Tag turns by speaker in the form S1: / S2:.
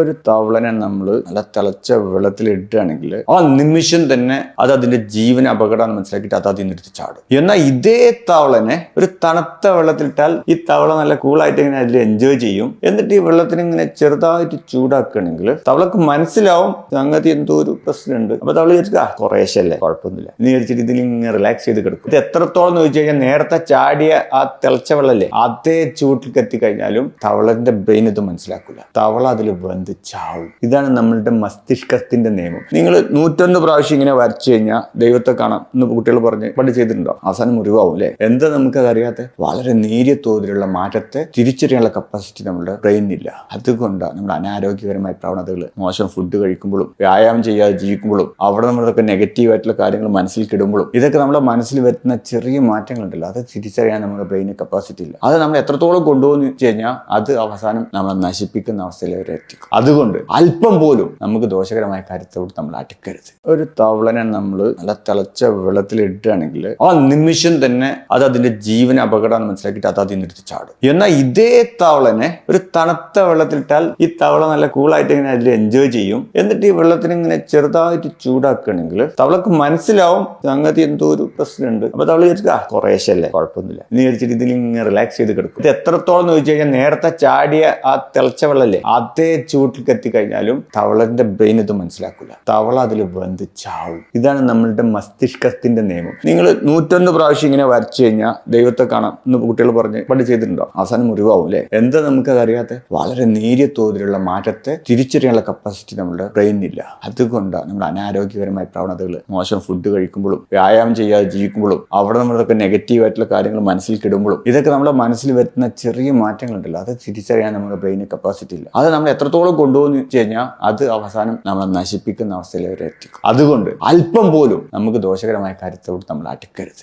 S1: ഒരു തവളനെ നമ്മൾ നല്ല തിളച്ച വെള്ളത്തിൽ ഇടുകയാണെങ്കിൽ ആ നിമിഷം തന്നെ അത് അതിന്റെ ജീവൻ അപകടമാണ് മനസ്സിലാക്കിയിട്ട് അത് അതിൽ നിന്നെടുത്ത് ചാടും. എന്നാൽ ഇതേ തവളനെ ഒരു തണുത്ത വെള്ളത്തിലിട്ടാൽ ഈ തവള നല്ല കൂളായിട്ട് ഇങ്ങനെ അതിൽ എൻജോയ് ചെയ്യും. എന്നിട്ട് ഈ വെള്ളത്തിന് ഇങ്ങനെ ചെറുതായിട്ട് ചൂടാക്കുകയാണെങ്കിൽ തവളക്ക് മനസ്സിലാവും സംഗതി എന്തോ ഒരു പ്രശ്നമുണ്ട്. അപ്പൊ തവള വിചാരിച്ചാ കുറേശ്ശല്ലേ, കുഴപ്പമൊന്നുമില്ല എന്ന് വിചാരിച്ചിട്ട് ഇതിൽ ഇങ്ങനെ റിലാക്സ് ചെയ്ത് കിടക്കും. ഇത് എത്രത്തോളം എന്ന് ചോദിച്ചു കഴിഞ്ഞാൽ നേരത്തെ ചാടിയ ആ തിളച്ച വെള്ളല്ലേ അതേ ചൂട്ടിൽ എത്തിക്കഴിഞ്ഞാലും തവളന്റെ ബ്രെയിൻ ഇത് മനസ്സിലാക്കില്ല. തവള അതിൽ വെന്ത് ചാവും. ഇതാണ് നമ്മളുടെ മസ്തിഷ്കത്തിന്റെ നിയമം. നിങ്ങൾ 101 പ്രാവശ്യം ഇങ്ങനെ വരച്ചു കഴിഞ്ഞാൽ ദൈവത്തെ കാണാം എന്ന് കുട്ടികൾ പറഞ്ഞ് പണ്ട് ചെയ്തിട്ടുണ്ടോ? അവസാനം മുറിവാവും അല്ലെ? എന്താ നമുക്കത് അറിയാത്ത വളരെ നേരിയ തോതിലുള്ള മാറ്റത്തെ തിരിച്ചറിയാനുള്ള കപ്പാസിറ്റി നമ്മുടെ ബ്രെയിനില്ല. അതുകൊണ്ടാണ് നമ്മുടെ അനാരോഗ്യകരമായ പ്രവണതകൾ, മോശം ഫുഡ് കഴിക്കുമ്പോഴും വ്യായാമം ചെയ്യാതെ ജീവിക്കുമ്പോഴും അവിടെ നമ്മളൊക്കെ നെഗറ്റീവ് ആയിട്ടുള്ള കാര്യങ്ങൾ മനസ്സിൽ കിടുമ്പോഴും ഇതൊക്കെ നമ്മുടെ മനസ്സിൽ വരുന്ന ചെറിയ മാറ്റങ്ങളുണ്ടല്ലോ അത് തിരിച്ചറിയാൻ നമ്മുടെ ബ്രെയിന് കപ്പാസിറ്റി ഇല്ല. അത് നമ്മൾ എത്രത്തോളം കൊണ്ടുപോകുന്നു വെച്ച് കഴിഞ്ഞാൽ അത് അവസാനം നമ്മളെ നശിപ്പിക്കുന്ന അവസ്ഥയിൽ വരെ എത്തിക്കും. അതുകൊണ്ട് അല്പം പോലും നമുക്ക് ദോഷകരമായ കാര്യത്തോട് നമ്മൾ അടുക്കരുത്. ഒരു തവളനെ നമ്മൾ നല്ല തിളച്ച വെള്ളത്തിൽ ഇടുകയാണെങ്കിൽ ആ നിമിഷം തന്നെ അത് അതിന്റെ ജീവൻ അപകടമാണ് മനസ്സിലാക്കിയിട്ട് അത് അതിൽ നിന്നെടുത്ത് ചാടും. എന്നാൽ ഇതേ തവളനെ ഒരു തണുത്ത വെള്ളത്തിലിട്ടാൽ ഈ തവള നല്ല കൂളായിട്ട് ഇങ്ങനെ അതിൽ എൻജോയ് ചെയ്യും. എന്നിട്ട് ഈ വെള്ളത്തിന് ഇങ്ങനെ ചെറുതായിട്ട് ചൂടാക്കുകയാണെങ്കിൽ തവളക്ക് മനസ്സിലാവും സംഗതി എന്തോ ഒരു പ്രശ്നമുണ്ട്. അപ്പൊ തവള വിചാരിച്ചാ കുറേശ്ശല്ലേ, കുഴപ്പമൊന്നുമില്ല എന്ന് വിചാരിച്ചിട്ട് ഇതിൽ ഇങ്ങനെ റിലാക്സ് ചെയ്ത് കിടക്കും. ഇത് എത്രത്തോളം എന്ന് ചോദിച്ചു കഴിഞ്ഞാൽ നേരത്തെ ചാടിയ ആ തിളച്ച വെള്ളല്ലേ അതേ ചൂട്ടിൽ എത്തിക്കഴിഞ്ഞാലും തവളന്റെ ബ്രെയിൻ ഇത് മനസ്സിലാക്കില്ല. തവള അതിൽ വെന്ത് ചാവും. ഇതാണ് നമ്മളുടെ മസ്തിഷ്കത്തിന്റെ നിയമം. നിങ്ങൾ 101 പ്രാവശ്യം ഇങ്ങനെ വരച്ചു കഴിഞ്ഞാൽ ദൈവത്തെ കാണാം എന്ന് കുട്ടികൾ പറഞ്ഞ് പണ്ട് ചെയ്തിട്ടുണ്ടോ? അവസാനം മുറിവാവും അല്ലെ? എന്താ നമുക്കത് അറിയാത്ത വളരെ നേരിയ തോതിലുള്ള മാറ്റത്തെ തിരിച്ചറിയാനുള്ള കപ്പാസിറ്റി നമ്മുടെ ബ്രെയിനില്ല. അതുകൊണ്ടാണ് നമ്മുടെ അനാരോഗ്യകരമായ പ്രവണതകൾ, മോശം ഫുഡ് കഴിക്കുമ്പോഴും വ്യായാമം ചെയ്യാതെ ജീവിക്കുമ്പോഴും അവിടെ നമ്മളൊക്കെ നെഗറ്റീവ് ആയിട്ടുള്ള കാര്യങ്ങൾ മനസ്സിൽ കിടുമ്പോഴും ഇതൊക്കെ നമ്മുടെ മനസ്സിൽ വരുന്ന ചെറിയ മാറ്റങ്ങളുണ്ടല്ലോ അത് തിരിച്ചറിയാൻ നമ്മുടെ ബ്രെയിന് കപ്പാസിറ്റി ഇല്ല. അത് നമ്മൾ എത്രത്തോളം കൊണ്ടുപോകുന്നു വെച്ച് കഴിഞ്ഞാൽ അത് അവസാനം നമ്മളെ നശിപ്പിക്കുന്ന അവസ്ഥയിൽ വരെ എത്തിക്കും. അതുകൊണ്ട് അല്പം പോലും നമുക്ക് ദോഷകരമായ കാര്യത്തോട് നമ്മൾ അടുക്കരുത്.